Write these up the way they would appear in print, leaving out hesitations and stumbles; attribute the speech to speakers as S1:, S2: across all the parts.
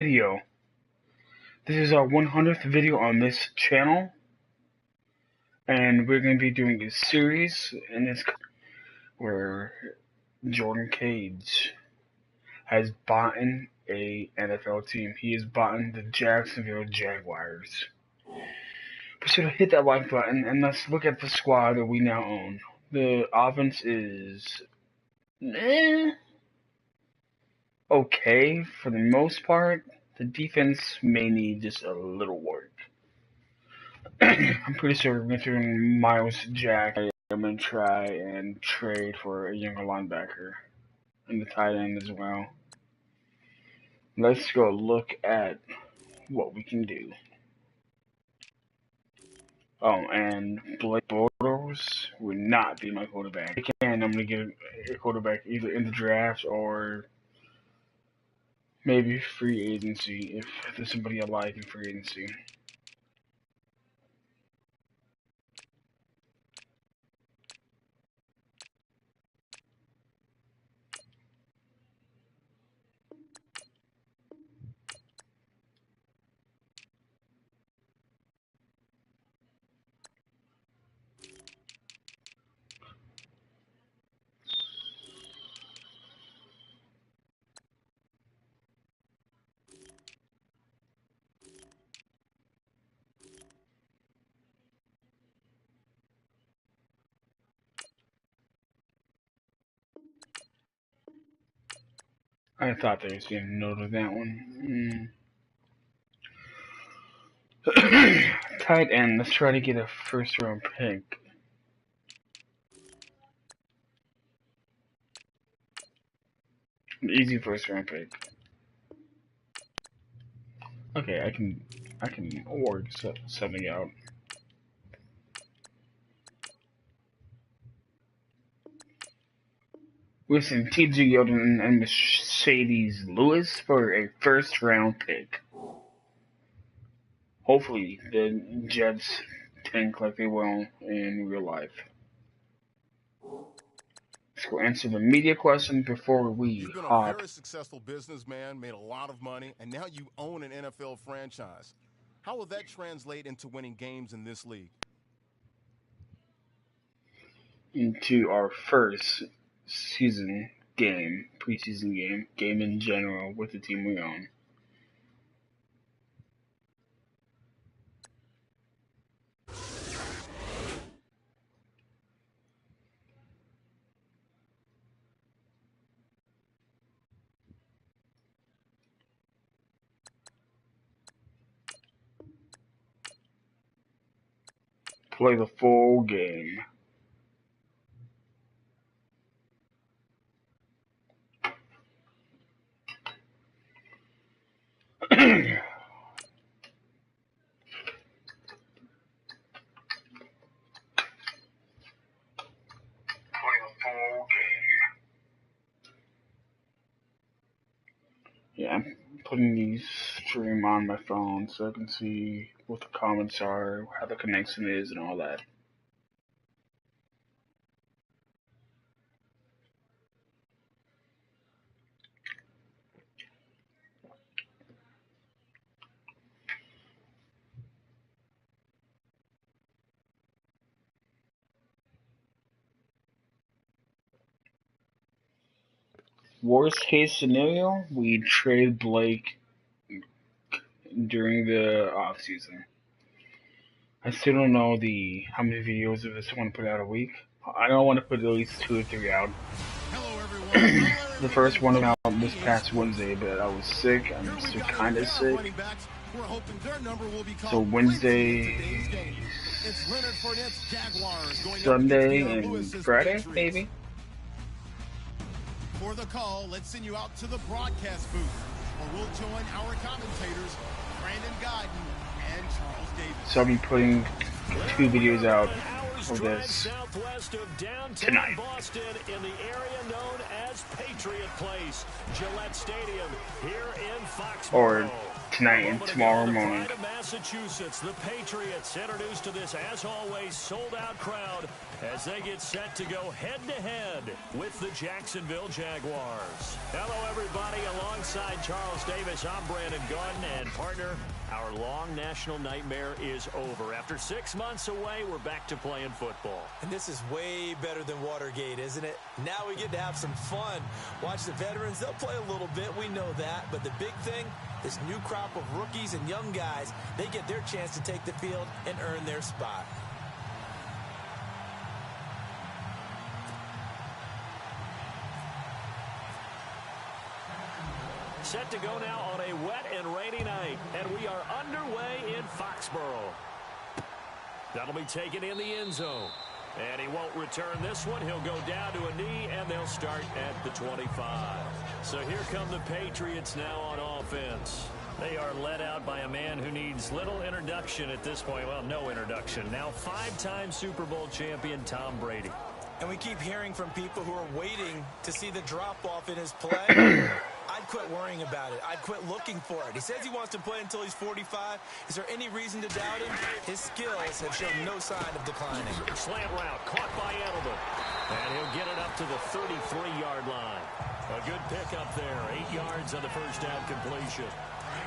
S1: Video. This is our 100th video on this channel, and we're going to be doing a series in this where Jordan Cage has bought a NFL team. He has bought the Jacksonville Jaguars. Be sure to hit that like button and let's look at the squad that we now own. The offense is okay for the most part. The defense may need just a little work. I'm pretty sure we're going to turn Miles Jack. I'm going to try and trade for a younger linebacker and the tight end as well. Let's go look at what we can do. Oh, and Blake Bortles would not be my quarterback. Again, I'm going to get a quarterback either in the draft or maybe free agency if there's somebody I like in free agency. I thought there was going to note of that one. Tight end. Let's try to get a first round pick. An easy first round pick. Okay, I can work something out. Listen, T.J. Yeldon and Mercedes Lewis for a first round pick. Hopefully, the Jets tank like they will in real life. Let's go answer the media question before we
S2: You've been
S1: hop.
S2: a very successful businessman, made a lot of money, and now you own an NFL franchise. How will that translate into winning games in this league?
S1: Into our first season game, preseason game in general with the team we own. Play the full game. Yeah, I'm putting these stream on my phone so I can see what the comments are, how the connection is, and all that. Worst case scenario, we trade Blake during the off season. I still don't know how many videos of this I want to put out a week. I don't want to put at least 2 or 3 out.
S2: Hello, everyone.
S1: The first one out this past Wednesday, but I was sick. I'm still kind of sick. So Wednesday, Sunday, and Friday, maybe.
S2: For the call, let's send you out to the broadcast booth, where we'll join our commentators, Brandon Godden and Charles Davis.
S1: So I'll be putting 2 videos out of this tonight.
S3: Boston, in the area known as Patriot Place, Gillette Stadium, here in Foxborough.
S1: Or tonight and tomorrow morning.
S3: Massachusetts, the Patriots introduced to this, as always, sold-out crowd as they get set to go head-to-head with the Jacksonville Jaguars. Hello, everybody. Alongside Charles Davis, I'm Brandon Gordon, and partner, our long national nightmare is over. After 6 months away, we're back to playing football.
S4: And this is way better than Watergate, isn't it? Now we get to have some fun. Watch the veterans. They'll play a little bit. We know that. But the big thing, this new crop of rookies and young guys, they get their chance to take the field and earn their spot.
S3: Set to go now on a wet and rainy night, and we are underway in Foxborough. That'll be taken in the end zone. And he won't return this one. He'll go down to a knee, and they'll start at the 25. So here come the Patriots now on offense. They are led out by a man who needs little introduction at this point. Well, no introduction. Now 5-time Super Bowl champion Tom Brady.
S4: And we keep hearing from people who are waiting to see the drop-off in his play. I'd quit worrying about it. I'd quit looking for it. He says he wants to play until he's 45. Is there any reason to doubt him? His skills have shown no sign of declining.
S3: Slant route caught by Edelman. And he'll get it up to the 33-yard line. A good pickup there. 8 yards on the first down completion.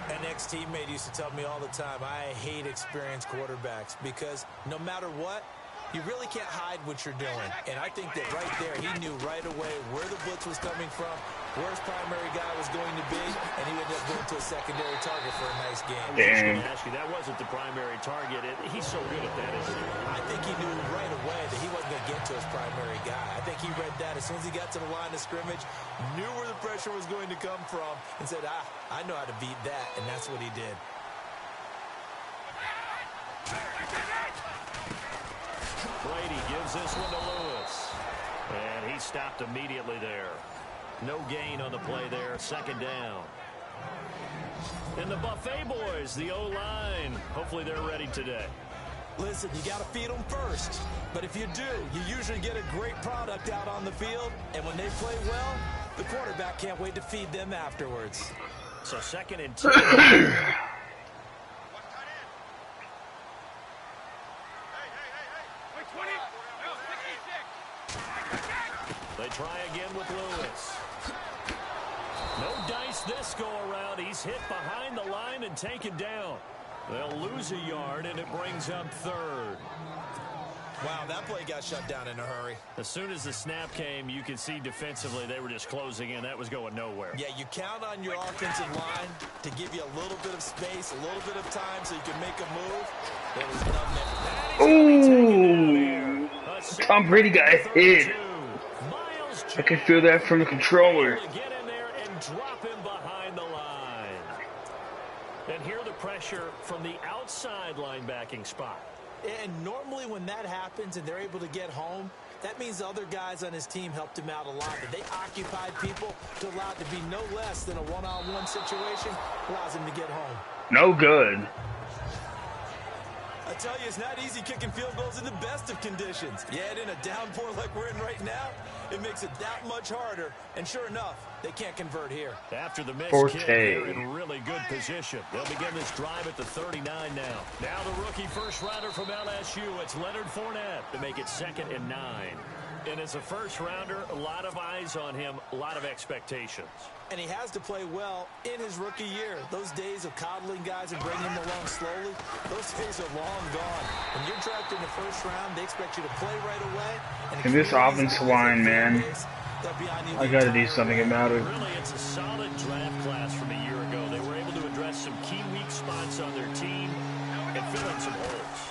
S4: An ex-teammate used to tell me all the time, I hate experienced quarterbacks because no matter what, you really can't hide what you're doing. And I think that right there, he knew right away where the blitz was coming from, where his primary guy was going to be, and he ended up going to a secondary target for a nice game.
S3: I was just going to ask you, that wasn't the primary target. He's so good at that, isn't he?
S4: I think he knew right away that he wasn't going to get to his primary guy. I think he read that as soon as he got to the line of scrimmage, knew where the pressure was going to come from, and said, I know how to beat that, and that's what he did.
S3: Brady gives this one to Lewis. And he stopped immediately there. No gain on the play there. Second down. And the Buffet boys, the O-line. Hopefully they're ready today.
S4: Listen, you got to feed them first. But if you do, you usually get a great product out on the field. And when they play well, the quarterback can't wait to feed them afterwards.
S3: So 2nd and 10. They try again with Lewis. No dice this go-around. He's hit behind the line and taken down. They'll lose a yard, and it brings up 3rd.
S4: Wow, that play got shut down in a hurry.
S3: As soon as the snap came, you could see defensively they were just closing in. That was going nowhere.
S4: Yeah, you count on your offensive line to give you a little bit of space, a little bit of time so you can make a move. There was none
S1: Ooh,
S4: there.
S1: Tom Brady got hit. I can feel that from the controller.
S3: Get in there and drop him behind the line. And hear the pressure from the outside linebacking spot.
S4: And normally when that happens and they're able to get home, that means the other guys on his team helped him out a lot. That they occupied people to allow it to be no less than a one-on-one situation, allows him to get home.
S1: No good.
S4: I tell you, it's not easy kicking field goals in the best of conditions. Yet in a downpour like we're in right now, it makes it that much harder. And sure enough, they can't convert here.
S3: After the missed
S1: Forte.
S3: kick, they're in really good position. They'll begin this drive at the 39 now. Now the rookie first-rounder from LSU, it's Leonard Fournette to make it 2nd and 9. And as a first-rounder, a lot of eyes on him, a lot of expectations.
S4: And he has to play well in his rookie year. Those days of coddling guys and bringing them along slowly, those days are long gone. When you're drafted in the first round, they expect you to play right away.
S1: And this offensive line, man, I got to do something about it.
S3: Really, it's a solid draft class from a year ago. They were able to address some key weak spots on their team and fill in some holes.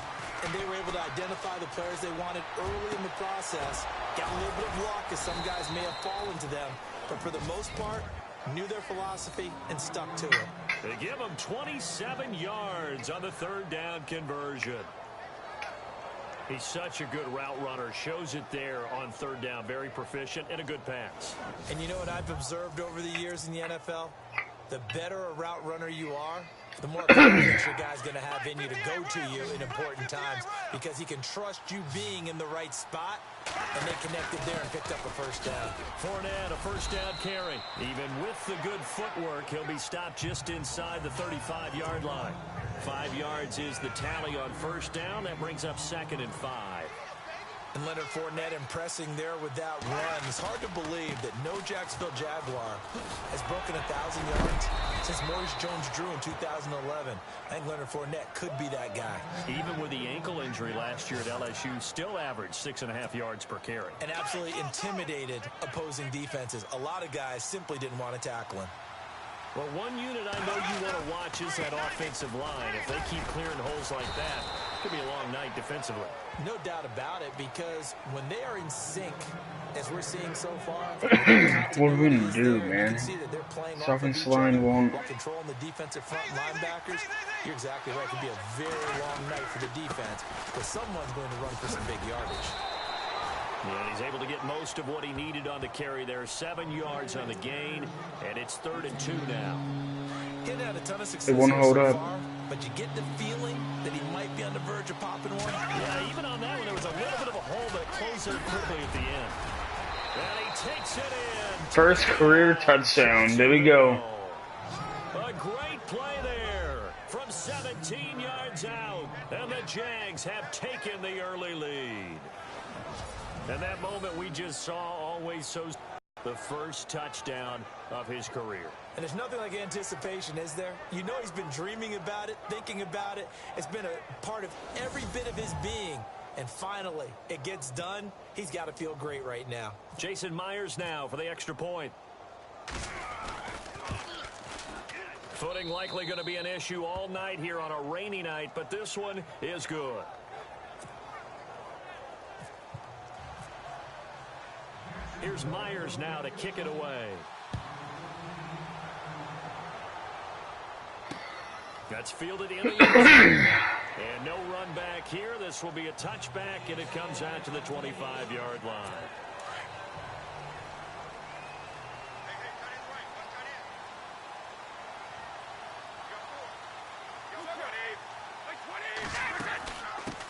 S4: And they were able to identify the players they wanted early in the process. Got a little bit of luck as some guys may have fallen to them. But for the most part, knew their philosophy and stuck to it.
S3: They give him 27 yards on the 3rd down conversion. He's such a good route runner. Shows it there on 3rd down. Very proficient and a good pass.
S4: And you know what I've observed over the years in the NFL? the better a route runner you are, the more confidence your guy's going to have in you to go to you in important times because he can trust you being in the right spot, and they connected there and picked up a first down.
S3: Fournette, a first down carry. Even with the good footwork, he'll be stopped just inside the 35-yard line. 5 yards is the tally on first down. That brings up 2nd and 5.
S4: And Leonard Fournette impressing there with that run. It's hard to believe that no Jacksonville Jaguar has broken 1,000 yards since Maurice Jones-Drew in 2011. I think Leonard Fournette could be that guy.
S3: Even with the ankle injury last year at LSU, still averaged 6.5 yards per carry.
S4: And absolutely intimidated opposing defenses. A lot of guys simply didn't want to tackle him.
S3: Well, one unit I know you want to watch is that offensive line. If they keep clearing holes like that, it could be a long night defensively.
S4: No doubt about it, because when they are in sync, as we're seeing so far,
S1: what are we going to do, man? Offensive line won't.
S4: Controlling the defensive front linebackers, you're exactly right. It could be a very long night for the defense, because someone's going to run for some big yardage.
S3: Yeah, he's able to get most of what he needed on the carry there. 7 yards on the gain, and it's 3rd and 2 now.
S4: Getting had a ton of success
S1: they won't hold up.
S4: Far, but you get the feeling that he might be on the verge of popping one.
S3: Yeah, even on that one, there was a little bit of a hole, but it closed it quickly at the end. And he takes it in.
S1: First career touchdown. There we go.
S3: A great play there from 17 yards out. And the Jags have taken the early lead. And that moment we just saw, always so the first touchdown of his career.
S4: And there's nothing like anticipation, is there? You know he's been dreaming about it, thinking about it. It's been a part of every bit of his being. And finally, it gets done. He's got to feel great right now.
S3: Jason Myers now for the extra point. Footing likely going to be an issue all night here on a rainy night, but this one is good. Here's Myers now to kick it away. That's fielded in the end zone. And no run back here. This will be a touchback, and it comes out to the 25-yard line.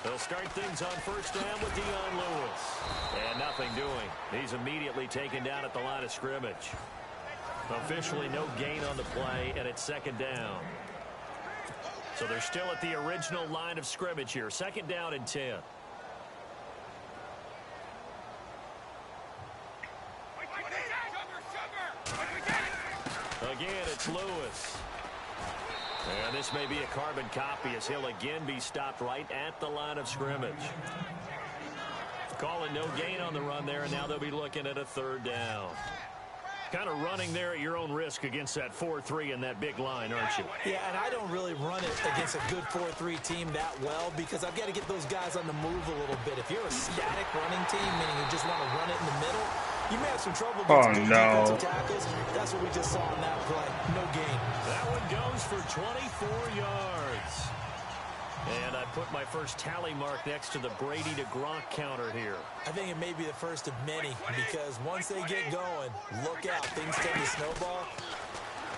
S3: They'll start things on first down with Dion Lewis. And nothing doing. He's immediately taken down at the line of scrimmage. Officially no gain on the play, and it's 2nd down. So they're still at the original line of scrimmage here. 2nd down and 10. Again, it's Lewis. And this may be a carbon copy as he'll again be stopped right at the line of scrimmage. Calling no gain on the run there, and now they'll be looking at a 3rd down. Kind of running there at your own risk against that 4-3 and that big line, aren't you?
S4: Yeah, and I don't really run it against a good 4-3 team that well because I've got to get those guys on the move a little bit. If you're a static running team, meaning you just want to run it in the middle, you may have some trouble against defensive tackles. That's what we just saw on that play. No gain.
S3: That one goes for 24 yards. And I put my first tally mark next to the Brady to Gronk counter here.
S4: I think it may be the first of many because once they get going, look out. Things tend to snowball.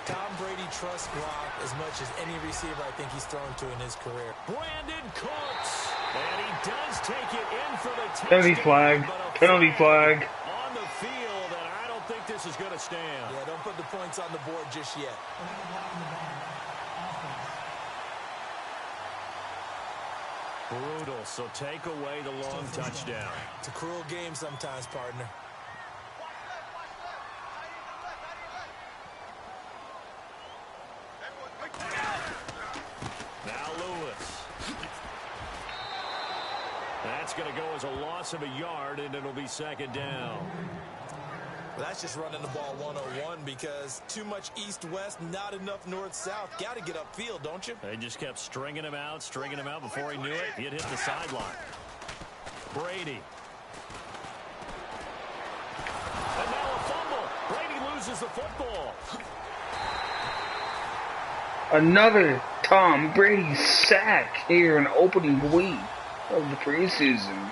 S4: Tom Brady trusts Gronk as much as any receiver I think he's thrown to in his career.
S3: Brandon Cooks. And he does take it in for the touchdown.
S1: Penalty flag. Penalty flag.
S3: On the field, and I don't think this is going to stand.
S4: Yeah, don't put the points on the board just yet.
S3: Brutal, so take away the long touchdown.
S4: It's a cruel game sometimes, partner.
S3: Now Lewis. That's going to go as a loss of a yard, and it'll be 2nd down.
S4: Well, that's just running the ball 101 because too much east-west, not enough north-south. Got to get upfield, don't you?
S3: They just kept stringing him out before he knew it. He had hit the sideline. Brady. And now a fumble. Brady loses the football.
S1: Another Tom Brady sack here in opening week of the preseason.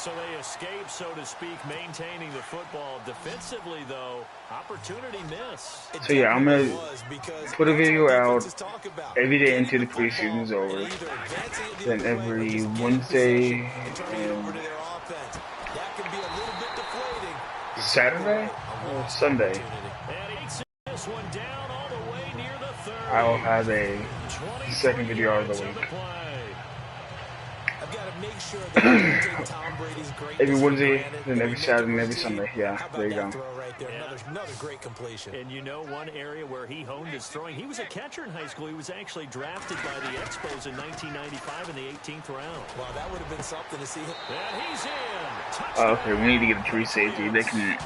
S3: So they escape, so to speak, maintaining the football. Defensively, though, opportunity miss.
S1: So yeah, I'm gonna put a video out every day until the preseason is over. Then every Wednesday and Saturday or Sunday, I will have a second video of the week. Every Wednesday, then every Saturday, and every Sunday. Yeah, there you go.
S4: Another great completion.
S3: And you know, one area where he honed his throwing, he was a catcher in high school. He was actually drafted by the Expos in 1995 in the 18th round.
S4: Wow, that would have been something to see him.
S3: And he's in.
S1: Okay, we need to get a tree safety. They can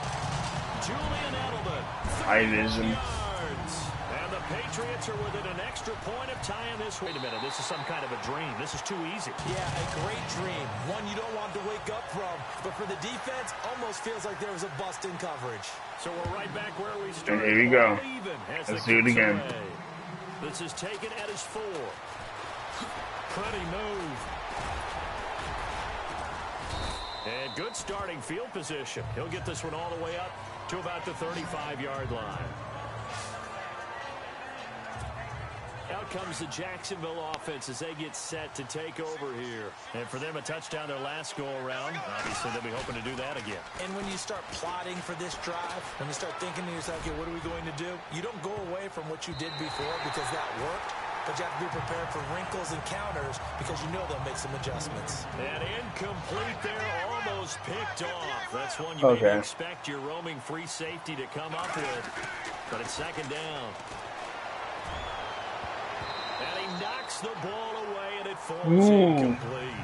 S1: high vision.
S3: And the Patriots are within an extra point of tying this. Wait a minute, this is some kind of a dream. This is too easy.
S4: Yeah, a great dream. One you don't want to wake up from. But for the defense, almost feels like there was a bust in coverage.
S3: So we're right back where we started.
S1: And here we go. Let's do it again.
S3: This is taken at his 4. Pretty move. And good starting field position. He'll get this one all the way up to about the 35-yard line. Out comes the Jacksonville offense as they get set to take over here. And for them, a touchdown their last go-around. Obviously, they'll be hoping to do that again.
S4: And when you start plotting for this drive, when you start thinking to yourself, okay, what are we going to do? You don't go away from what you did before because that worked. But you have to be prepared for wrinkles and counters because you know they'll make some adjustments.
S3: And incomplete there, almost picked off. That's one you maybe expect your roaming free safety to come up with. But it's second down. And he knocks the ball away, and it falls incomplete.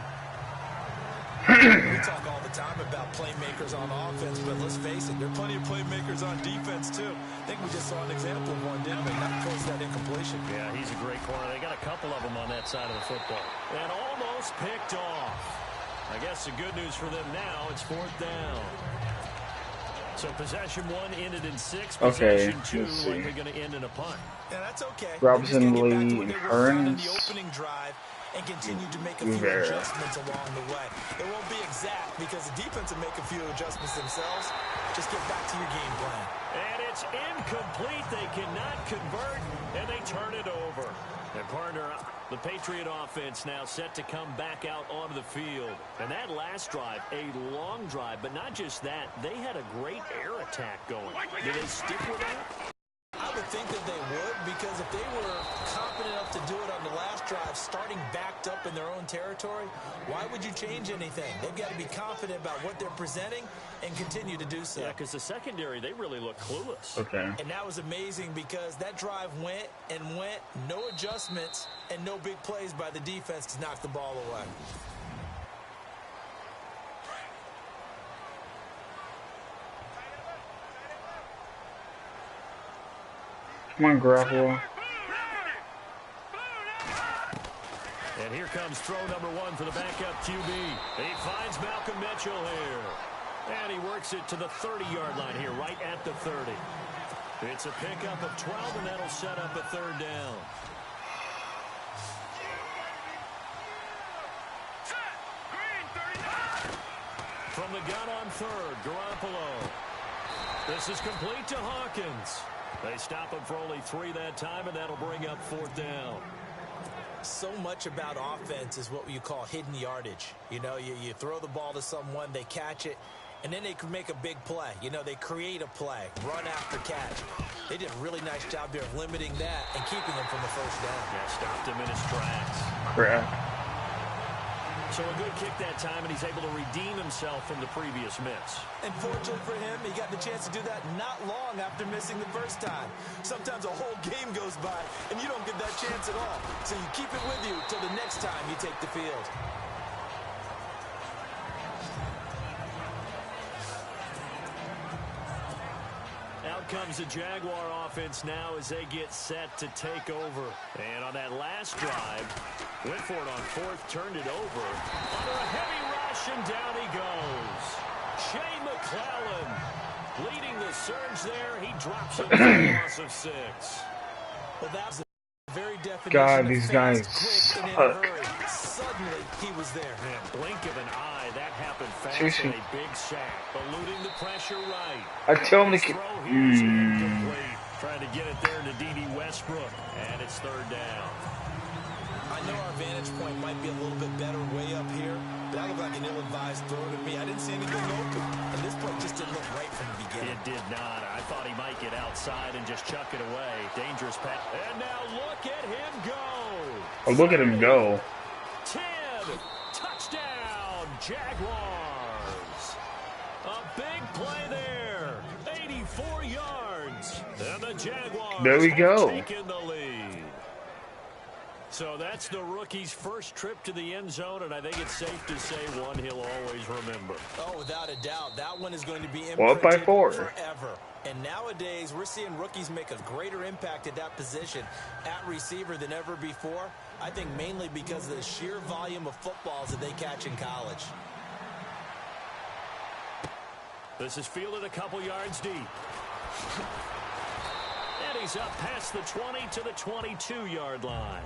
S4: We talk all the time about playmakers on offense, but let's face it, there are plenty of playmakers on defense, too. I think we just saw an example of one, didn't we? Not close to that incompletion.
S3: Yeah, he's a great corner. They got a couple of them on that side of the football. And almost picked off. I guess the good news for them now, it's 4th down. So possession 1 ended in 6. Possession 2 likely going to end in a punt.
S4: Yeah, that's okay.
S1: Robinson, Lee, and Hearns.
S4: And continue to make a few adjustments along the way. It won't be exact because the defense will make a few adjustments themselves. Just get back to your game plan.
S3: And it's incomplete. They cannot convert, and they turn it over. Their partner, the Patriot offense, now set to come back out onto the field. And that last drive, a long drive, but not just that. They had a great air attack going. Did they stick with that?
S4: I would think that they would, because if they were confident enough to do it on the last drive, starting backed up in their own territory, why would you change anything? They've got to be confident about what they're presenting and continue to do so.
S3: Yeah, because the secondary, they really look clueless.
S1: Okay.
S4: And that was amazing because that drive went and went, no adjustments, and no big plays by the defense to knock the ball away.
S1: Come on, Garoppolo.
S3: And here comes throw number 1 for the backup QB. He finds Malcolm Mitchell here. And he works it to the 30-yard line here, right at the 30. It's a pickup of 12, and that'll set up a 3rd down. From the gun on 3rd, Garoppolo. This is complete to Hawkins. They stop him for only 3 that time, and that'll bring up 4th down.
S4: So much about offense is what you call hidden yardage. You know, you throw the ball to someone, they catch it, and then they can make a big play. You know, they create a play, run after catch. They did a really nice job there of limiting that and keeping him from the 1st down.
S3: Yeah, stopped him in his tracks.
S1: Crap.
S3: So a good kick that time, and he's able to redeem himself from the previous miss.
S4: And fortunately for him, he got the chance to do that not long after missing the first time. Sometimes a whole game goes by, and you don't get that chance at all. So you keep it with you till the next time you take the field.
S3: Out comes the Jaguar offense now as they get set to take over. And on that last drive, went for it on 4th, turned it over. Under a heavy rush, and down he goes. Shea McClellan leading the surge there. He drops it for a loss of 6.
S4: Well, that was a very definition
S1: God,
S4: of
S1: these
S4: fast,
S1: guys
S4: quick, and in a
S1: suck.
S4: hurry. Suddenly, he was there.
S3: Man, blink of an eye, that happened fast.
S1: Seriously.
S3: And a big sack, eluding the pressure right.
S1: I tell him to
S3: Throw here is incomplete. Trying to get it there to D.D. Westbrook, and it's third down.
S4: I know our vantage point might be a little bit better way up here, but that looked like an ill-advised throw to me. I didn't see anything open, and this play just didn't look right from the beginning.
S3: It did not. I thought he might get outside and just chuck it away. Dangerous pass. And now look at him go.
S1: Oh, look at him go.
S3: 10. Touchdown, Jaguars. A big play there. 84 yards. And the Jaguars
S1: There we go.
S3: have taken the lead. So that's the rookie's first trip to the end zone, and I think it's safe to say one he'll always remember.
S4: Oh, without a doubt. That one is going to be
S1: Well, up by
S4: imprinted
S1: 4.
S4: forever. And nowadays, we're seeing rookies make a greater impact at that position at receiver than ever before. I think mainly because of the sheer volume of footballs that they catch in college.
S3: This is fielded a couple yards deep. And he's up past the 20 to the 22-yard line.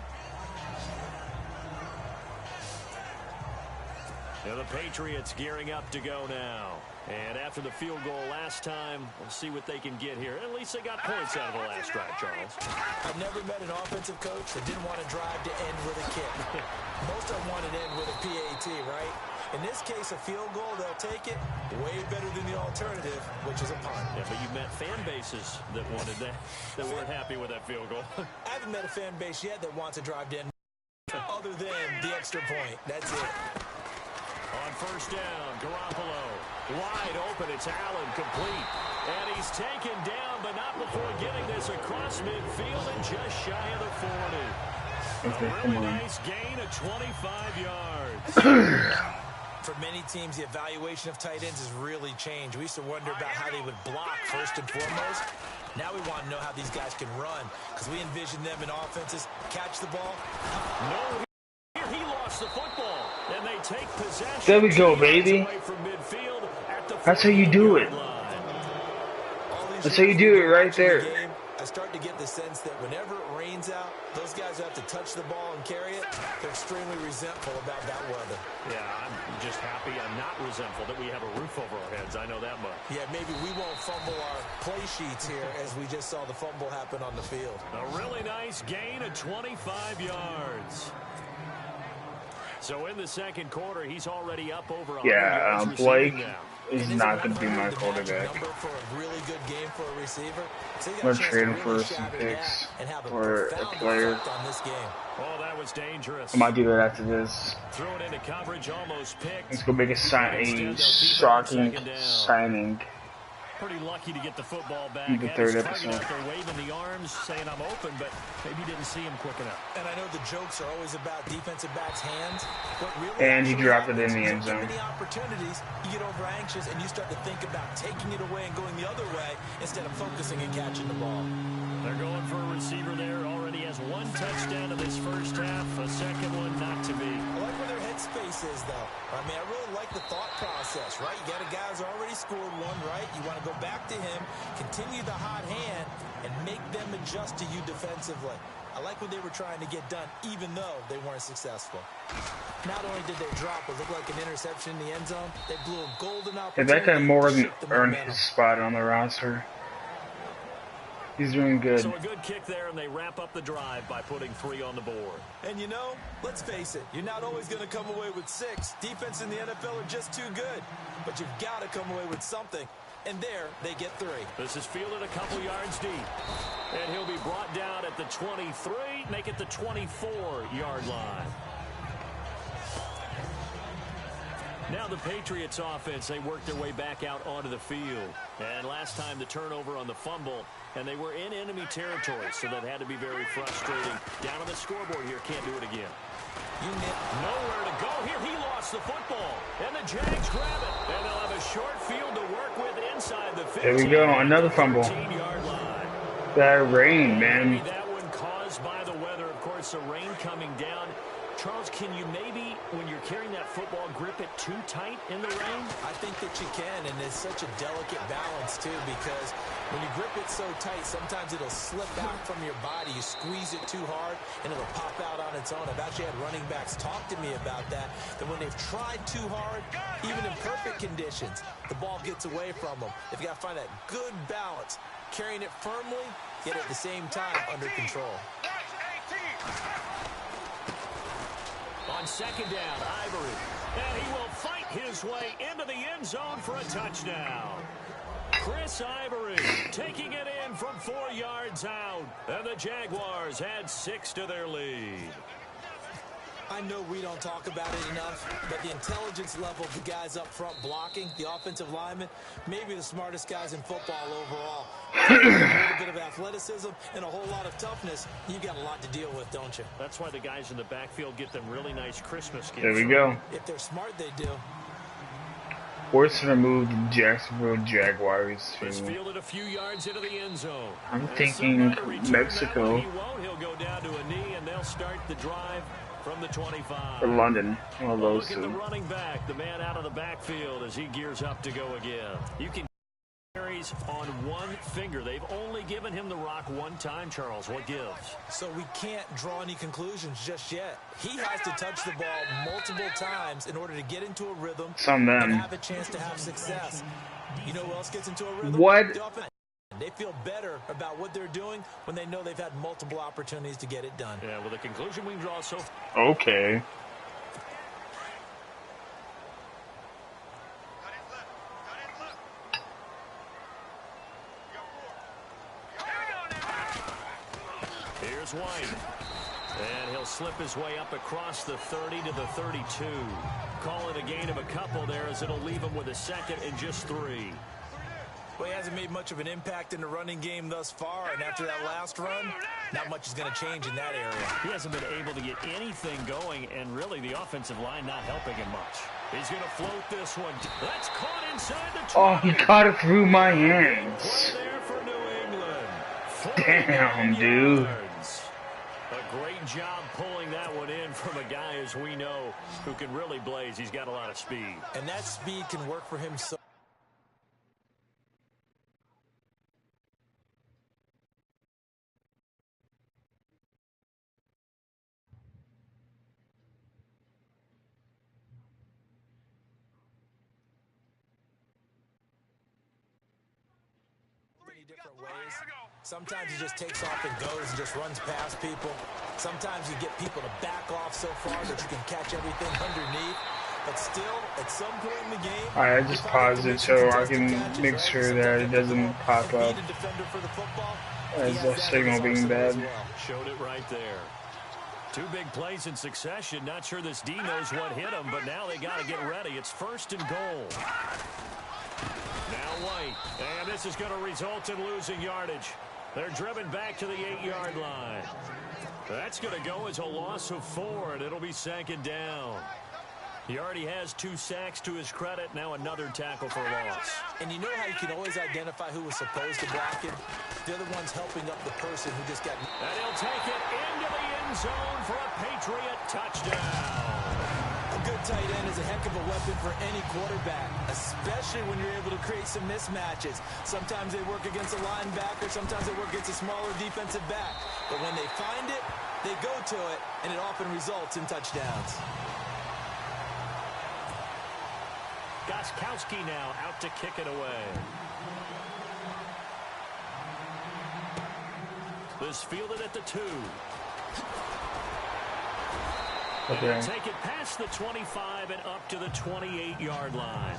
S3: And the Patriots gearing up to go now. And after the field goal last time, we'll see what they can get here. At least they got points out of the last drive, Charles.
S4: I've never met an offensive coach that didn't want to drive to end with a kick. Most of them wanted to end with a PAT, right? In this case, a field goal, they'll take it way better than the alternative, which is a punt.
S3: Yeah, but you met fan bases that wanted that weren't happy with that field goal.
S4: I haven't met a fan base yet that wants to drive to end other than the extra point. That's it.
S3: On first down, Garoppolo. Wide open, it's Allen, complete. And he's taken down, but not before getting this across midfield and just shy of the 40.
S1: Okay,
S3: A really nice gain of 25 yards.
S4: For many teams, the evaluation of tight ends has really changed. We used to wonder about how they would block first and foremost. Now we want to know how these guys can run, because we envision them in offenses catch the ball.
S3: No, here he lost the football, and they take possession.
S1: There we go, baby.
S3: Away from midfield at the
S1: That's how you do it. That's how you do it right there.
S4: I start to get the sense that whenever it rains out, those guys who have to touch the ball and carry it, they're extremely resentful about that weather.
S3: Yeah, I'm just happy I'm not resentful that we have a roof over our heads. I know that much.
S4: Yeah, maybe we won't fumble our play sheets here as we just saw the fumble happen on the field.
S3: A really nice gain of 25 yards. So in the second quarter, he's already up over 100 yards
S1: Blake
S3: now.
S1: is not going to be my quarterback.
S4: For a really good game for a receiver. So
S1: I'm going to trade him for some picks for a player.
S4: On this game.
S3: Oh, that was dangerous.
S1: I might do that after this.
S3: Throw it into coverage, almost picked.
S1: Let's go make a shocking signing.
S3: Pretty lucky to get the football back.
S1: The third episode.
S3: Out there waving the arms, saying I'm open, but maybe didn't see him quick enough.
S4: And I know the jokes are always about defensive backs' hands, but really,
S1: and he dropped it in the end zone.
S4: Many opportunities, you get over anxious and you start to think about taking it away and going the other way instead of focusing and catching the ball.
S3: They're going for a receiver there. Already has one touchdown in this first half. A second one not to be.
S4: I like where their headspace is, though. I mean, I really like the thought process, right? You got a guy who's already scored one, right? You want to go back to him, continue the hot hand, and make them adjust to you defensively. I like what they were trying to get done, even though they weren't successful. Not only did they drop what looked like an interception in the end zone, they blew a golden opportunity.
S1: That guy more than earned his spot on the roster. He's doing good.
S3: So a good kick there, and they wrap up the drive by putting 3 on the board.
S4: And you know, let's face it, you're not always going to come away with 6. Defense in the NFL are just too good. But you've got to come away with something. And there, they get 3.
S3: This is fielded a couple yards deep. And he'll be brought down at the 23, make it the 24-yard line. Now the Patriots offense, they work their way back out onto the field. And last time the turnover on the fumble, and they were in enemy territory, so that had to be very frustrating. Down on the scoreboard here, can't do it again. Nowhere to go here. He lost the football, and the Jags grab it. And they'll have a short field to work with inside the 15.
S1: There we go, another fumble.
S3: 15-yard line.
S1: That rain, man.
S3: Maybe that one caused by the weather. Of course, the rain coming down Charles, can you maybe, when you're carrying that football, grip it too tight in the rain?
S4: I think that you can, and it's such a delicate balance, too, because when you grip it so tight, sometimes it'll slip out from your body. You squeeze it too hard, and it'll pop out on its own. I've actually had running backs talk to me about that when they've tried too hard, even in perfect conditions, the ball gets away from them. They've got to find that good balance, carrying it firmly, yet at the same time under control.
S3: On second down, Ivory. And he will fight his way into the end zone for a touchdown. Chris Ivory taking it in from 4 yards out. And the Jaguars add 6 to their lead.
S4: I know we don't talk about it enough, but the intelligence level of the guys up front blocking, the offensive linemen, maybe the smartest guys in football overall. A little bit of athleticism and a whole lot of toughness. You got a lot to deal with, don't you?
S3: That's why the guys in the backfield get them really nice Christmas gifts.
S1: There we go.
S4: If they're smart, they do.
S1: Forced to remove the Jacksonville Jaguars.
S3: It's fielded a few yards into the end zone.
S1: I'm thinking Mexico.
S3: He won't. He'll go down to a knee, and they'll start the drive from the 25.
S1: Or London. One of those
S3: Look at the
S1: two.
S3: running back, the man out of the backfield as he gears up to go again. You can carries on one finger. They've only given him the rock one time, Charles. What gives?
S4: So we can't draw any conclusions just yet. He has to touch the ball multiple times in order to get into a rhythm
S1: Some
S4: and
S1: them.
S4: have a chance to have success. You know who else gets into a rhythm?
S1: What?
S4: The offense. They feel better about what they're doing when they know they've had multiple opportunities to get it done.
S3: Yeah, well, the conclusion we can draw so far.
S1: Okay.
S3: Here's White. And he'll slip his way up across the 30 to the 32. Call it a gain of a couple there as it'll leave him with a second and just 3.
S4: Well, he hasn't made much of an impact in the running game thus far, and after that last run, not much is going to change in that area.
S3: He hasn't been able to get anything going, and really the offensive line not helping him much. He's going to float this one. That's caught inside the 20.
S1: Oh, he caught it through my hands.
S3: Play there for New England.
S1: Damn, dude.
S3: Yards. A great job pulling that one in from a guy, as we know, who can really blaze. He's got a lot of speed.
S4: And that speed can work for him so different ways. Sometimes he just takes off and goes and just runs past people. Sometimes you get people to back off so far that you can catch everything underneath. But still, at some point in the game,
S1: Alright, I just paused it so I can make sure that it doesn't pop up as a signal being bad.
S3: Showed it right there. 2 big plays in succession. Not sure this D knows what hit him, but now they got to get ready. It's 1st and goal. Now White, and this is going to result in losing yardage. They're driven back to the 8-yard line. That's going to go as a loss of 4, and it'll be 2nd down. He already has 2 sacks to his credit. Now another tackle for loss.
S4: And you know how you can always identify who was supposed to block him? They're the ones helping up the person who just got...
S3: And he'll take it into the end zone for a Patriot touchdown.
S4: A good tight end is a heck of a weapon for any quarterback, especially when you're able to create some mismatches. Sometimes they work against a linebacker, sometimes they work against a smaller defensive back. But when they find it, they go to it, and it often results in touchdowns.
S3: Gostkowski now out to kick it away. This fielded at the 2.
S1: Okay.
S3: Take it past the 25 and up to the 28-yard line.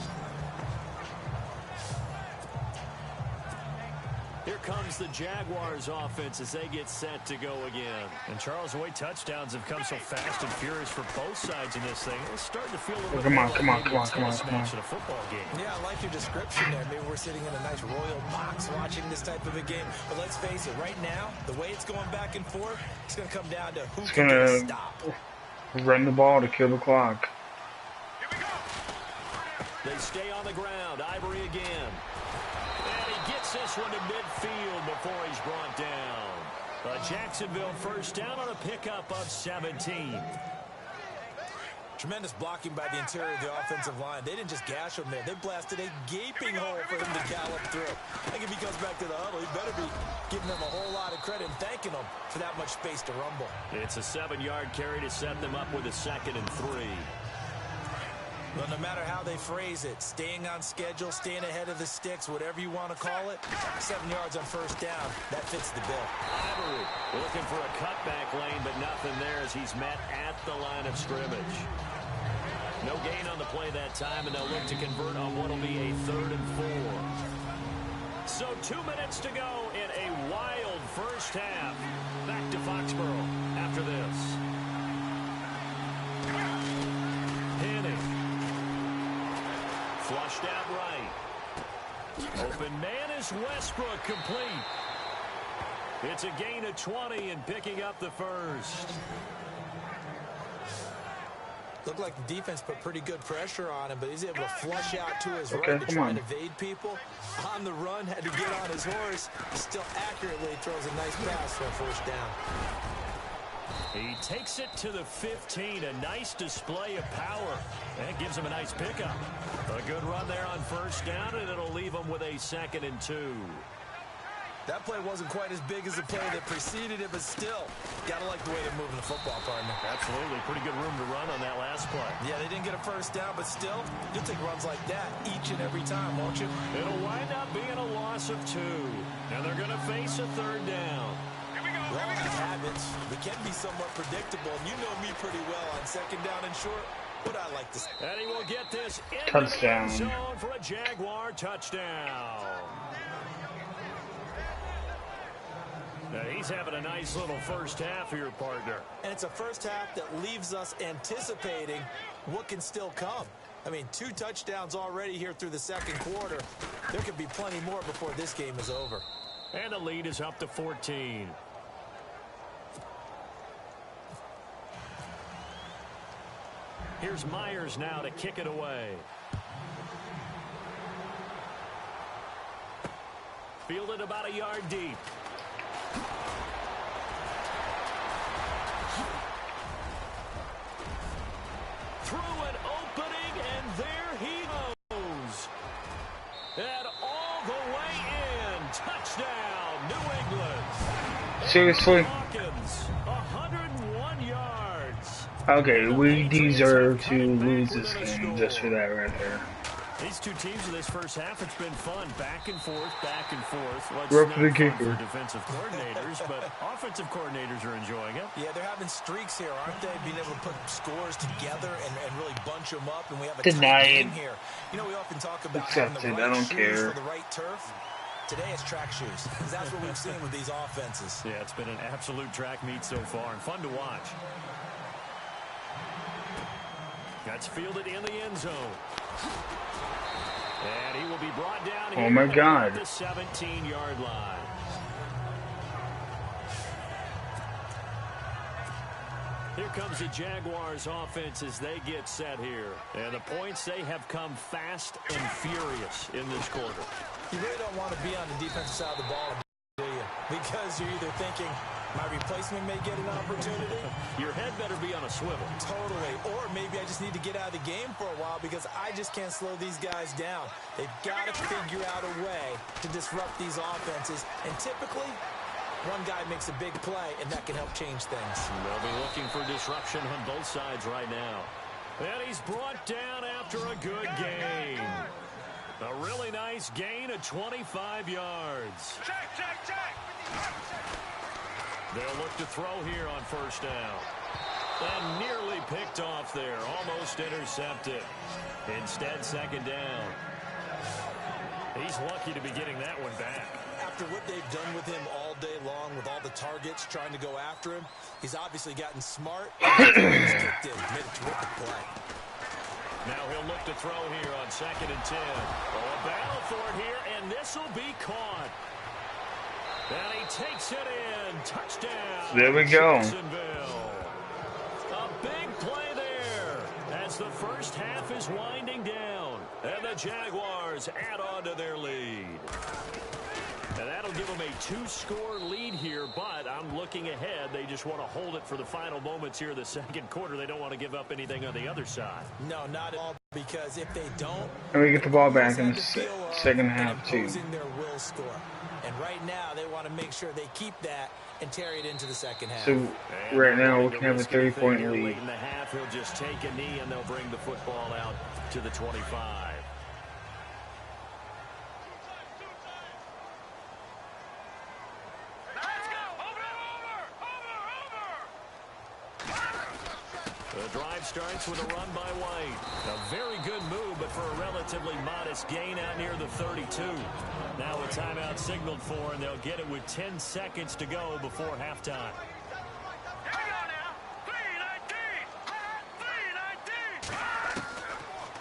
S3: Here comes the Jaguars offense as they get set to go again. And Charles, the way touchdowns have come so fast and furious for both sides in this thing, it's starting to feel a little bit
S1: Come on,
S3: like
S1: come on,
S3: maybe
S1: come on,
S3: a
S1: come on,
S3: tennis
S1: come on.
S3: match in a football game.
S4: Yeah, I like your description there. Maybe we're sitting in a nice royal box watching this type of a game. But let's face it, right now, the way it's going back and forth, it's going to come down to who can get a stop.
S1: Run the ball to kill the clock.
S3: They stay on the ground. Ivory again. And he gets this one to midfield before he's brought down. A Jacksonville first down on a pickup of 17.
S4: Tremendous blocking by the interior of the offensive line. They didn't just gash him there. They blasted a gaping hole for him to gallop through. I think if he comes back to the huddle, he better be giving them a whole lot of credit and thanking them for that much space to rumble.
S3: It's a 7-yard carry to set them up with a 2nd and 3.
S4: Well, no matter how they phrase it, staying on schedule, staying ahead of the sticks, whatever you want to call it, 7 yards on first down, that fits the bill.
S3: Ivory looking for a cutback lane, but nothing there as he's met at the line of scrimmage. No gain on the play that time, and they'll look to convert on what will be a 3rd and 4. So 2 minutes to go in a wild first half. Back to Foxborough after this. Henning. Flushed out right. Open man is Westbrook, complete. It's a gain of 20 and picking up the first.
S4: Looked like the defense put pretty good pressure on him, but he's able to flush out to his right to try and evade people. On the run, had to get on his horse. Still accurately throws a nice pass for a first down.
S3: He takes it to the 15. A nice display of power. That gives him a nice pickup. A good run there on first down, and it'll leave him with a 2nd and 2.
S4: That play wasn't quite as big as the play that preceded it, but still, gotta like the way they're moving the football, partner.
S3: Absolutely. Pretty good room to run on that last play.
S4: Yeah, they didn't get a first down, but still, you'll take runs like that each and every time, won't you?
S3: It'll wind up being a loss of 2. And they're going to face a 3rd down.
S4: Well, habits, they can be somewhat predictable, and you know me pretty well on 2nd down and short. What I like to see.
S3: And he will get this in
S1: Touchdown.
S3: the end zone for a Jaguar touchdown. Now he's having a nice little first half here, partner.
S4: And it's a first half that leaves us anticipating what can still come. I mean, 2 touchdowns already here through the 2nd quarter. There could be plenty more before this game is over.
S3: And the lead is up to 14. Here's Myers now to kick it away. Fielded about a yard deep. Through an opening, and there he goes. And all the way in. Touchdown, New England.
S1: Seriously?
S3: Hawkins, 101 yards.
S1: Okay, we deserve to lose this game just for that right there.
S3: These two teams in this first half, it's been fun. Back and forth, back and forth. Well, it's
S1: Rough
S3: not
S1: the
S3: fun
S1: kicker.
S3: for defensive coordinators, but offensive coordinators are enjoying it.
S4: Yeah, they're having streaks here, aren't they? Being able to put scores together and really bunch them up, and we have a tight game here. You know, we often talk about having the right shoes for the right turf. Today it's track shoes, because that's what we've seen with these offenses.
S3: Yeah, it's been an absolute track meet so far, and fun to watch. That's fielded in the end zone. And he will be brought down here.
S1: Oh my God.
S3: At the 17-yard line. Here comes the Jaguars offense as they get set here. And the points, they have come fast and furious in this quarter.
S4: You really don't want to be on the defensive side of the ball, do you? Because you're either thinking, my replacement may get an opportunity.
S3: Your head better be on a swivel.
S4: Totally. Or maybe I just need to get out of the game for a while because I just can't slow these guys down. They've got to figure out a way to disrupt these offenses. And typically, one guy makes a big play, and that can help change things.
S3: They'll be looking for disruption on both sides right now. And he's brought down after a good gain. A really nice gain of 25 yards. They'll look to throw here on first down. And nearly picked off there. Almost intercepted. Instead, second down. He's lucky to be getting that one back.
S4: After what they've done with him all day long, with all the targets trying to go after him, he's obviously gotten smart. He's kicked in, made a terrific play.
S3: Now he'll look to throw here on 2nd and 10. Oh, a battle for it here, and this will be caught. And he takes it in. Touchdown.
S1: There we go.
S3: Jacksonville. A big play there as the first half is winding down. And the Jaguars add on to their lead. And that'll give them a 2-score lead here, but I'm looking ahead. They just want to hold it for the final moments here of the second quarter. They don't want to give up anything on the other side.
S4: No, not at all, because if they don't,
S1: and we get the ball back in the second half too.
S4: Their will score. And right now, they want to make sure they keep that and carry it into the second half.
S1: So right now we can have a 30-point lead.
S3: Late in the half, he'll just take a knee and they'll bring the football out to the 25. The drive starts with a run by White. A very good move, but for a relatively modest gain out near the 32. Now a timeout signaled for, and they'll get it with 10 seconds to go before halftime.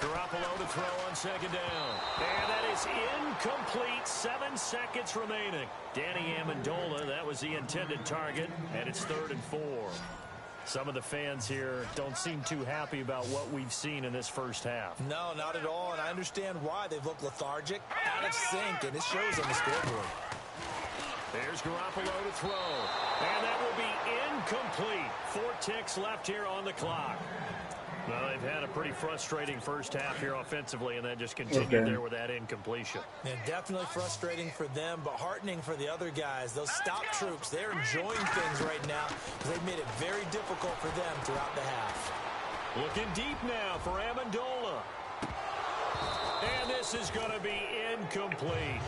S3: Garoppolo to throw on second down. And that is incomplete. 7 seconds remaining. Danny Amendola, that was the intended target, and it's 3rd and 4. Some of the fans here don't seem too happy about what we've seen in this first half.
S4: No, not at all, and I understand why. They've looked lethargic, out of sync, and it shows on the scoreboard.
S3: There's Garoppolo to throw, and that will be incomplete. 4 ticks left here on the clock. Well, they've had a pretty frustrating first half here offensively, and then just continued there with that incompletion.
S4: And definitely frustrating for them, but heartening for the other guys. Those stop troops, they're enjoying things right now because they've made it very difficult for them throughout the half.
S3: Looking deep now for Amendola. And this is going to be incomplete.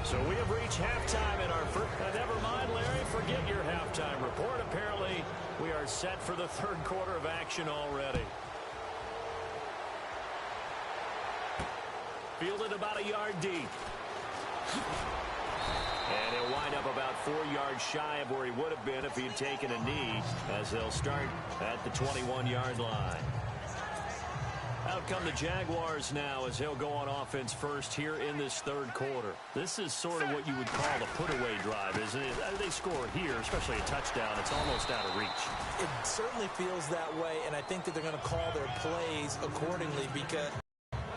S3: So we have reached halftime in our first. Never mind, Larry, forget your halftime report. Apparently, we are set for the third quarter of action already. Fielded about a yard deep. And he'll wind up about 4 yards shy of where he would have been if he had taken a knee, as they'll start at the 21-yard line. Out come the Jaguars now as he'll go on offense first here in this third quarter. This is sort of what you would call the put-away drive, isn't it? They score here, especially a touchdown. It's almost out of reach.
S4: It certainly feels that way, and I think that they're going to call their plays accordingly because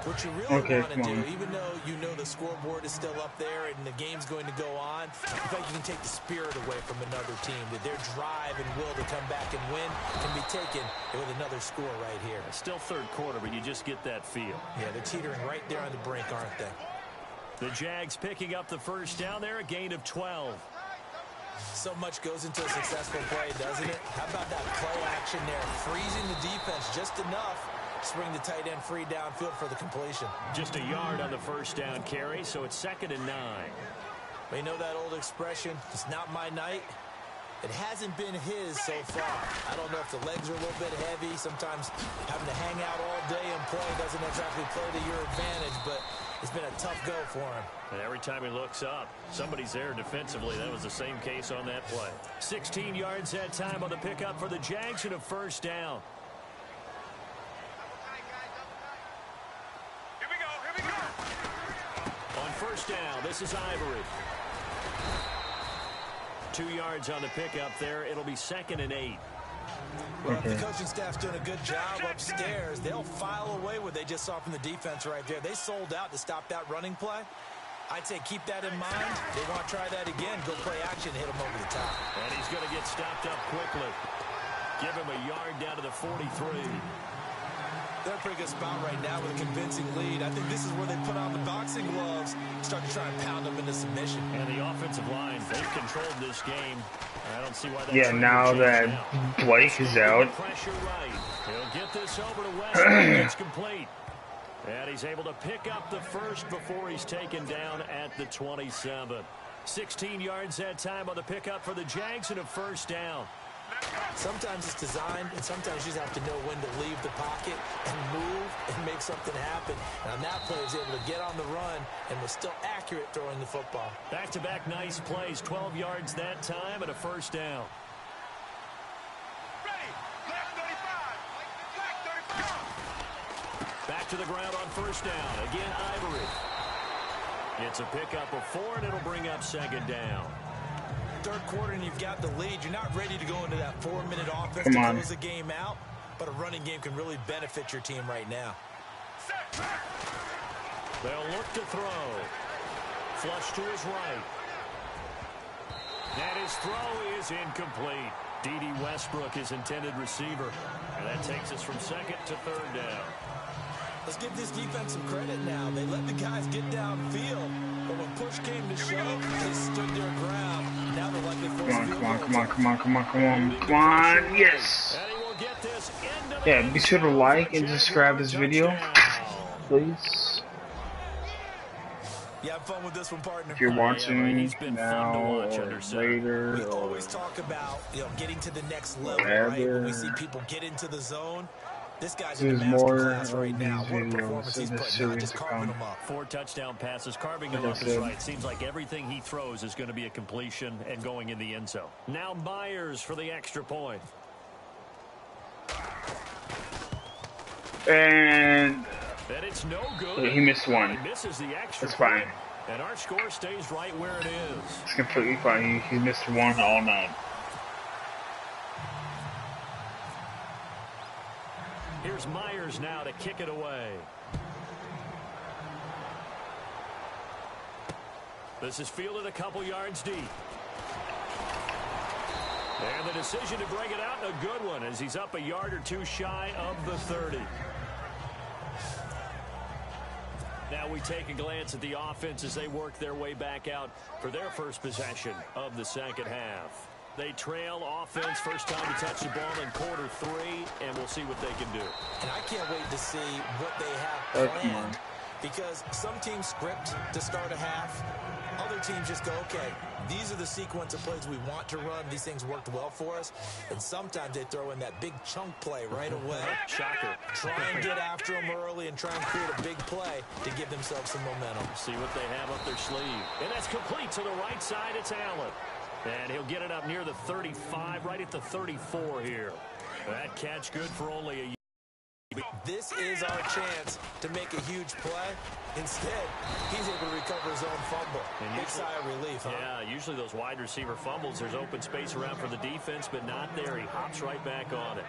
S4: what you really want to do, even though you know the scoreboard is still up there and the game's going to go on, in fact, you can take the spirit away from another team, that their drive and will to come back and win can be taken with another score right here.
S3: It's still third quarter, but you just get that feel.
S4: Yeah, they're teetering right there on the brink, aren't they?
S3: The Jags picking up the first down there, a gain of 12.
S4: So much goes into a successful play, doesn't it? How about that play action there, freezing the defense just enough to bring the tight end free downfield for the completion.
S3: Just a yard on the first down carry, so it's 2nd and 9.
S4: We know that old expression, it's not my night. It hasn't been his so far. I don't know if the legs are a little bit heavy. Sometimes having to hang out all day and play doesn't exactly play to your advantage, but it's been a tough go for him.
S3: And every time he looks up, somebody's there defensively. That was the same case on that play. 16 yards that time on the pickup for the Jags and a first down. On first down, this is Ivory. 2 yards on the pickup there. It'll be 2nd and 8.
S4: Well, if the coaching staff's doing a good job upstairs, they'll file away what they just saw from the defense right there. They sold out to stop that running play. I'd say keep that in mind. They want to try that again. Go play action, hit him over the top.
S3: And he's going to get stopped up quickly. Give him a yard down to the 43.
S4: They're in a pretty good spot right now with a convincing lead. I think this is where they put on the boxing gloves, start to try and pound them into submission.
S3: And the offensive line, they've controlled this game. I don't see why that.
S1: Yeah, now that Blake is out.
S3: Pressure right. He'll get this over to West. It's complete. And he's able to pick up the first before he's taken down at the 27. 16 yards that time on the pickup for the Jags and a first down.
S4: Sometimes it's designed, and sometimes you just have to know when to leave the pocket and move and make something happen. And on that play, he was able to get on the run and was still accurate throwing the football.
S3: Back-to-back nice plays, 12 yards that time and a first down. Back to the ground on first down. Again, Ivory. It's a pickup of 4, and it'll bring up 2nd down.
S4: Third quarter and you've got the lead. You're not ready to go into that 4-minute offense to close the game out, but a running game can really benefit your team right now.
S3: They'll look to throw. Flush to his right. And his throw is incomplete. D.D. Westbrook is intended receiver. And that takes us from second to third down.
S4: Let's give this defense some credit now. They let the guys get downfield, but when push came to shove, they stood their ground. Now they're likely forced to
S1: Come on, yes. Yeah, be sure to like and subscribe this video, please.
S4: You have fun with this one, partner.
S1: If you're watching now or later,
S4: we always talk about getting to the next level, right? When we see people get into the zone. This guy's in the master class right now. What a performance he's putting on, just carving them up.
S3: 4 touchdown passes, carving them up is right. Seems like everything he throws is going to be a completion and going in the end zone. Now Myers for the extra point.
S1: And
S3: it's no good.
S1: he missed one.
S3: He misses the extra
S1: That's fine.
S3: point, and our score stays right where it is.
S1: It's completely fine. He missed one all night.
S3: Here's Myers now to kick it away. This is fielded a couple yards deep. And the decision to bring it out, a good one, as he's up a yard or two shy of the 30. Now we take a glance at the offense as they work their way back out for their first possession of the second half. They trail offense, first time to touch the ball in quarter 3, and we'll see what they can do.
S4: And I can't wait to see what they have planned, because some teams script to start a half. Other teams just go, okay, these are the sequence of plays we want to run. These things worked well for us. And sometimes they throw in that big chunk play right away.
S3: Shocker.
S4: Try and get after them early and try and create a big play to give themselves some momentum.
S3: See what they have up their sleeve. And that's complete to the right side. It's Allen. And he'll get it up near the 35, right at the 34 here. That catch good for only a yard.
S4: This is our chance to make a huge play. Instead, he's able to recover his own fumble. Big sigh of relief, huh?
S3: Yeah, usually those wide receiver fumbles, there's open space around for the defense, but not there. He hops right back on it.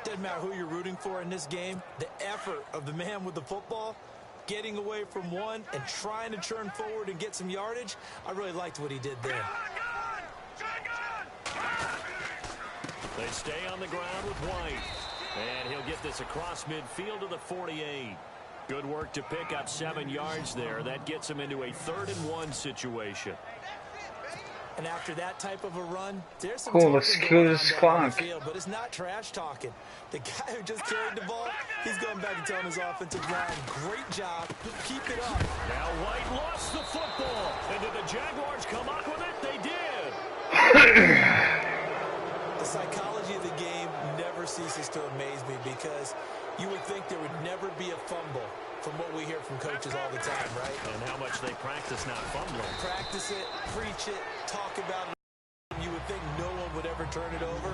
S4: Doesn't matter who you're rooting for in this game. The effort of the man with the football, getting away from one and trying to turn forward and get some yardage, I really liked what he did there.
S3: They stay on the ground with White. And he'll get this across midfield to the 48. Good work to pick up 7 yards there. That gets him into a 3rd and 1 situation.
S4: And after that type of a run, there's some
S1: cool, let's kill this clock.
S4: Field, but it's not trash talking. The guy who just carried the ball, he's going back and telling his offensive line, great job, keep it up.
S3: Now White lost the football. And did the Jaguars come up with it? They did.
S4: The psychology of the game never ceases to amaze me, because you would think there would never be a fumble from what we hear from coaches all the time, right?
S3: And how much they practice not fumbling.
S4: Practice it, preach it, talk about it. You would think no one would ever turn it over.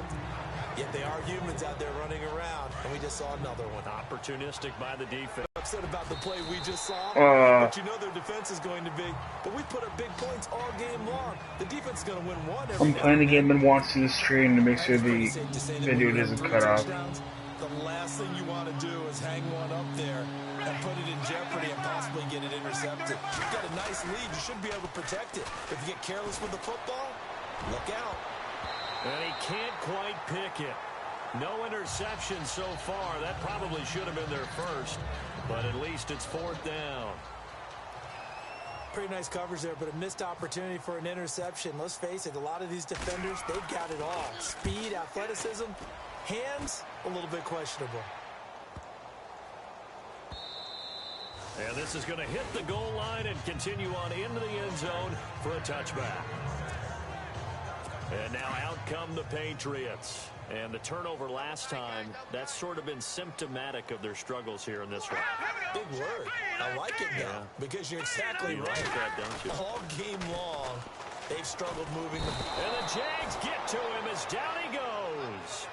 S4: Yet they are humans out there running around, and we just saw another one.
S3: Opportunistic by the defense.
S4: Upset about the play we just saw, but you know their defense is going to be. But we put up big points all game long. The defense is going to win one.
S1: I'm playing the game and watching the stream to make sure the video doesn't cut off.
S4: The last thing you want to do is hang one up there and put it in jeopardy and possibly get it intercepted. You've got a nice lead. You should be able to protect it. If you get careless with the football, look out.
S3: And he can't quite pick it. No interception so far. That probably should have been their first, but at least it's 4th down.
S4: Pretty nice coverage there, but a missed opportunity for an interception. Let's face it, a lot of these defenders, they've got it all. Speed, athleticism, hands, a little bit questionable.
S3: And this is going to hit the goal line and continue on into the end zone for a touchback. And now out come the Patriots. And the turnover last time, that's sort of been symptomatic of their struggles here in this one.
S4: Big word. I like it now, because you're exactly right.
S3: Like that, don't you?
S4: All game long, they've struggled moving the ball.
S3: And the Jags get to him as down he goes.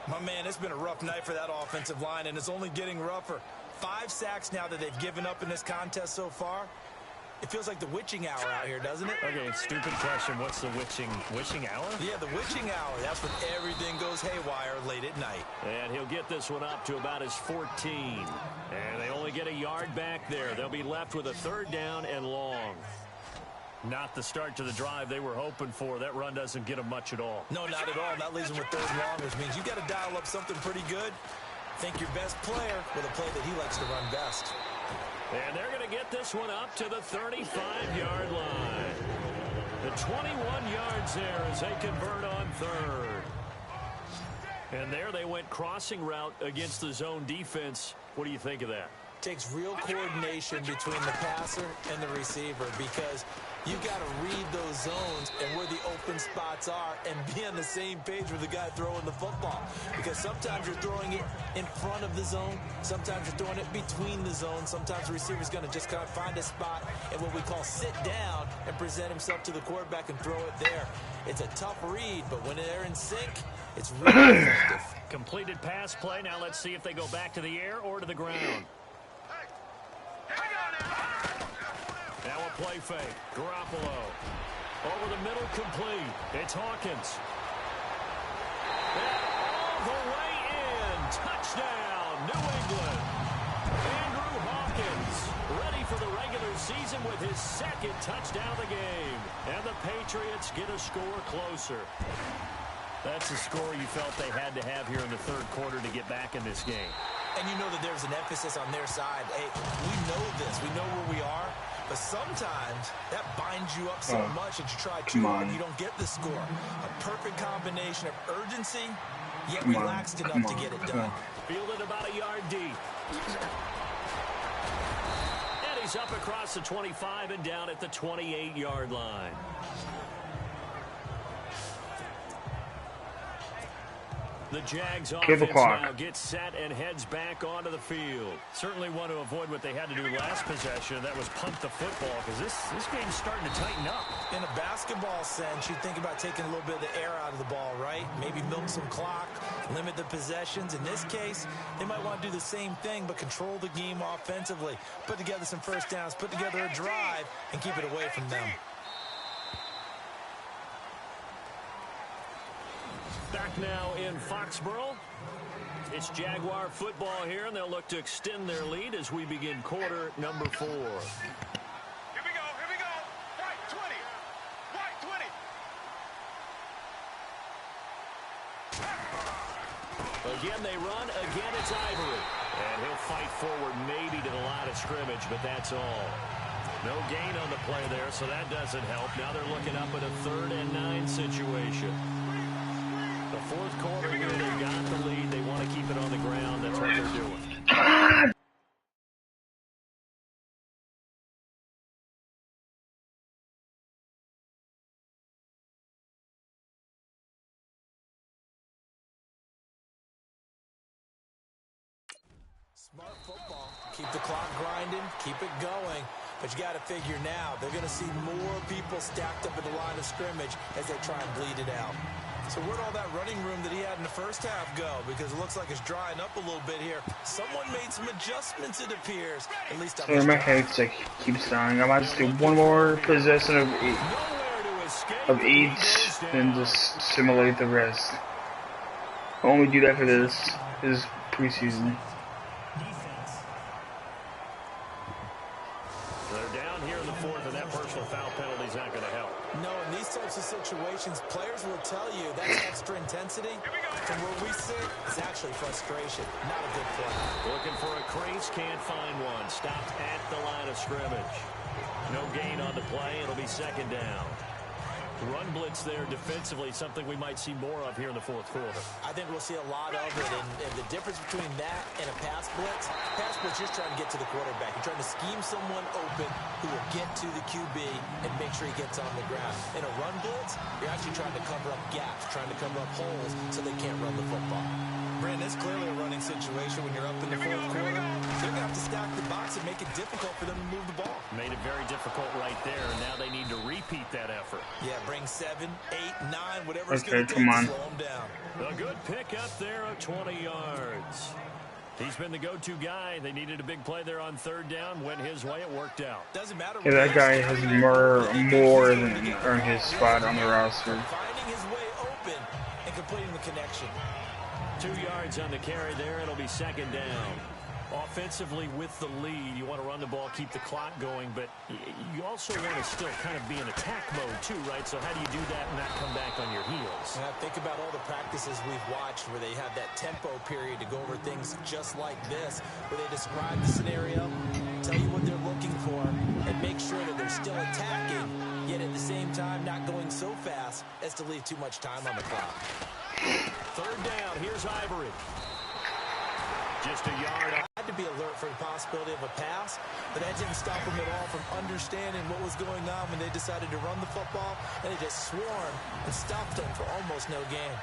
S4: My man, it's been a rough night for that offensive line, and it's only getting rougher. 5 sacks now that they've given up in this contest so far. It feels like the witching hour out here, doesn't it?
S3: Okay, stupid question. What's the witching hour?
S4: Yeah, the witching hour. That's when everything goes haywire late at night.
S3: And he'll get this one up to about his 14. And they only get a yard back there. They'll be left with a 3rd down and long. Not the start to the drive they were hoping for. That run doesn't get them much at all.
S4: No, not at all. That leaves them with third and long, which means you got to dial up something pretty good. Think your best player with a play that he likes to run best.
S3: And they're going to get this one up to the 35-yard line. The 21 yards there as they convert on third. And there they went crossing route against the zone defense. What do you think of that?
S4: Takes real coordination between the passer and the receiver because you got to read those zones and where the open spots are and be on the same page with the guy throwing the football. Because sometimes you're throwing it in front of the zone. Sometimes you're throwing it between the zones. Sometimes the receiver's going to just kind of find a spot and what we call sit down and present himself to the quarterback and throw it there. It's a tough read, but when they're in sync, it's really effective.
S3: Completed pass play. Now let's see if they go back to the air or to the ground. Now a play fake. Garoppolo. Over the middle, complete. It's Hawkins. And all the way in. Touchdown, New England. Andrew Hawkins ready for the regular season with his second touchdown of the game. And the Patriots get a score closer. That's a score you felt they had to have here in the third quarter to get back in this game.
S4: And you know that there's an emphasis on their side. Hey, we know this. We know where we are. But sometimes that binds you up so much that you try too hard and you don't get the score. A perfect combination of urgency, yet relaxed enough to get it done.
S3: Fielded about a yard deep. And he's up across the 25 and down at the 28-yard line. The Jags offense now gets set and heads back onto the field. Certainly want to avoid what they had to do last possession. That was punt the football because this game's starting to tighten up.
S4: In a basketball sense, you think about taking a little bit of the air out of the ball, right? Maybe milk some clock, limit the possessions. In this case, they might want to do the same thing but control the game offensively. Put together some first downs, put together a drive, and keep it away from them.
S3: Back now in Foxborough. It's Jaguar football here, and they'll look to extend their lead as we begin quarter number 4.
S2: Here we go, here we go. Right 20, right 20.
S3: Again, they run. Again, it's Ivory. And he'll fight forward maybe to the line of scrimmage, but that's all. No gain on the play there, so that doesn't help. Now they're looking up at a 3rd and 9 situation. The fourth quarter here, they got the lead. They want to keep it on the ground. That's what they're doing.
S4: Smart football. Keep the clock grinding, keep it going. But you got to figure now, they're going to see more people stacked up at the line of scrimmage as they try and bleed it out. So where'd all that running room that he had in the first half go? Because it looks like it's drying up a little bit here. Someone made some adjustments, it appears. At least
S1: so my head keeps dying. I might just do one more possession of each, then just simulate the rest. I'll only do that for this preseason.
S3: They're down here in the 4th, and that personal foul penalty is not going to help.
S4: No, in these types of situations, players will tell you that's extra intensity. From where we sit, it's actually frustration. Not a good play.
S3: Looking for a crease, can't find one. Stopped at the line of scrimmage. No gain on the play. It'll be 2nd down. Run blitz there defensively, something we might see more of here in the 4th quarter.
S4: I think we'll see a lot of it, and the difference between that and a pass blitz you're just trying to get to the quarterback. You're trying to scheme someone open who will get to the QB and make sure he gets on the ground. In a run blitz, you're actually trying to cover up gaps, trying to cover up holes so they can't run the football. Brandon, it's clearly a running situation when you're up in the 4th quarter. They're going to have to stack the box and make it difficult for them to move the ball.
S3: Made it very difficult right there, and now they need to repeat that effort.
S4: Yeah, bring 7, 8, 9, whatever it's going to take to slow them down.
S3: A good pick up there of 20 yards. He's been the go-to guy. They needed a big play there on 3rd down. Went his way. It worked out.
S4: Doesn't matter.
S1: Yeah, that guy has more than earned his spot on the roster.
S4: Finding his way open and completing the connection.
S3: 2 yards on the carry there. It'll be 2nd down. Offensively with the lead, you want to run the ball, keep the clock going, but you also want to still kind of be in attack mode too, right? So how do you do that and not come back on your heels?
S4: Yeah, think about all the practices we've watched where they have that tempo period to go over things just like this, where they describe the scenario, tell you what they're looking for, and make sure that they're still attacking, yet at the same time not going so fast as to leave too much time on the clock.
S3: Third down, here's Ivory. Just a yard.
S4: Had to be alert for the possibility of a pass, but that didn't stop them at all from understanding what was going on when they decided to run the football, and they just swarmed and stopped them for almost no gain.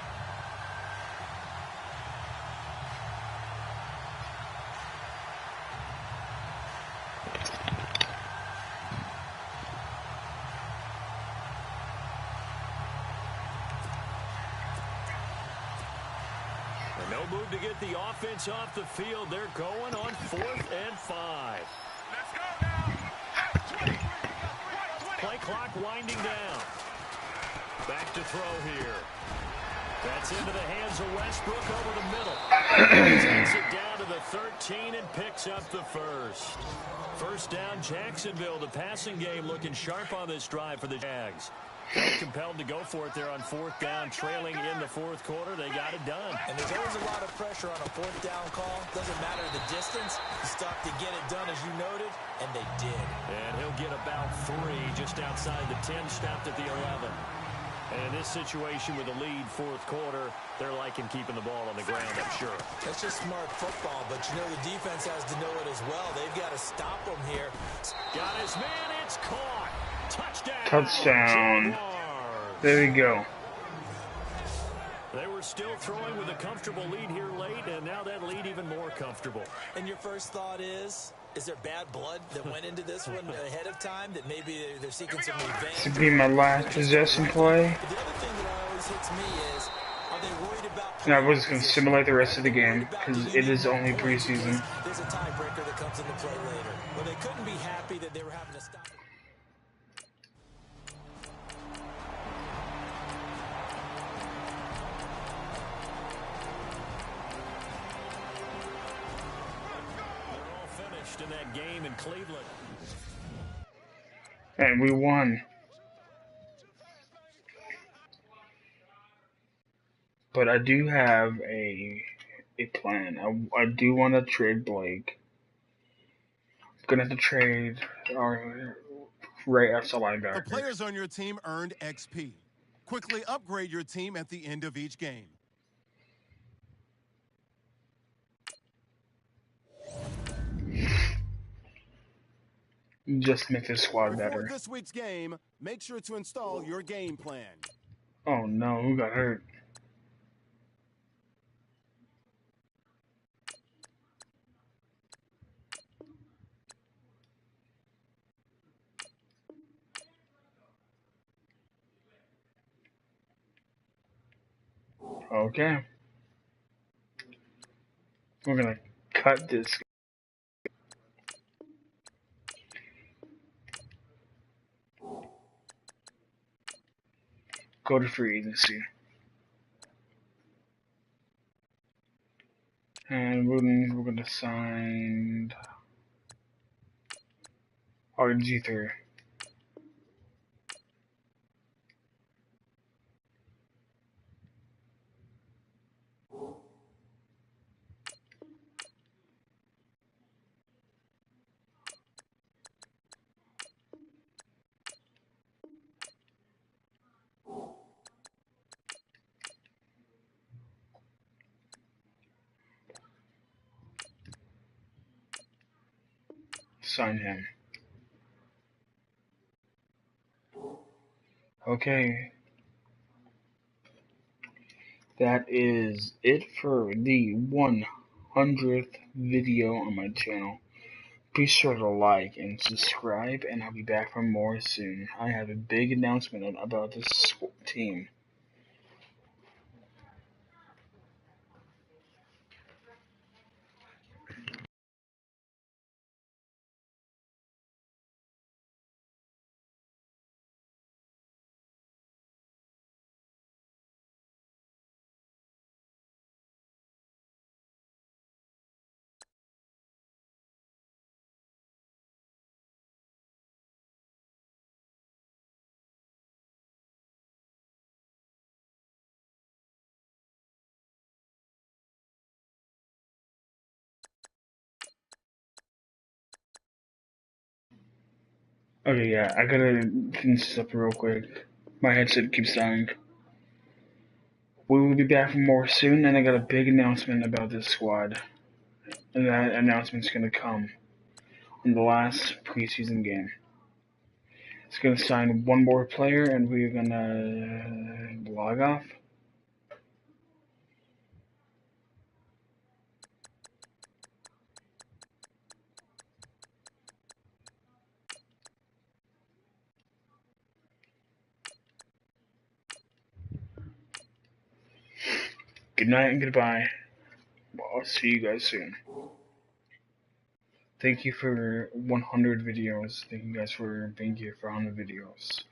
S3: No move to get the offense off the field. They're going on 4th and 5.
S2: Let's go now.
S3: Play clock winding down. Back to throw here. That's into the hands of Westbrook over the middle. Takes it down to the 13 and picks up the first. First down, Jacksonville. The passing game looking sharp on this drive for the Jags. Compelled to go for it there on 4th down, trailing in the 4th quarter. They got it done.
S4: And there's always a lot of pressure on a 4th down call. Doesn't matter the distance. You stop to get it done, as you noted, and they did.
S3: And he'll get about 3 just outside the 10, stopped at the 11. And in this situation with a lead 4th quarter, they're liking keeping the ball on the ground, I'm sure.
S4: That's just smart football, but you know the defense has to know it as well. They've got to stop them here.
S3: Got his man, it's caught.
S1: Touchdown. There we go.
S3: They were still throwing with a comfortable lead here late, and now that lead even more comfortable.
S4: And your first thought is there bad blood that went into this one ahead of time, that maybe they're seeking some revenge?
S1: This would be my last possession play.
S4: But the other thing that always hits me is, are they worried about...
S1: And I was going to simulate the rest of the game, because it is only preseason.
S4: There's a tiebreaker that comes into play later. Well, they couldn't be happy that they were having to stop...
S3: In that game in Cleveland.
S1: And we won. But I do have a plan. I do want to trade Blake. I'm gonna have to trade our right after linebacker.
S2: The players on your team earned XP. Quickly upgrade your team at the end of each game.
S1: Just make this squad
S2: Before
S1: better.
S2: this week's game, make sure to install your game plan.
S1: Oh no, who got hurt? Okay. We're gonna cut this. Go to free agency. And we're gonna sign RG3. Sign him. Okay. That is it for the 100th video on my channel. Be sure to like and subscribe, and I'll be back for more soon. I have a big announcement about this team. Okay, yeah, I gotta finish this up real quick. My headset keeps dying. We will be back for more soon, and I got a big announcement about this squad. And that announcement's gonna come on the last preseason game. It's gonna sign one more player, and we're gonna log off. Good night and goodbye. I'll see you guys soon. Thank you for 100 videos. Thank you guys for being here for 100 videos.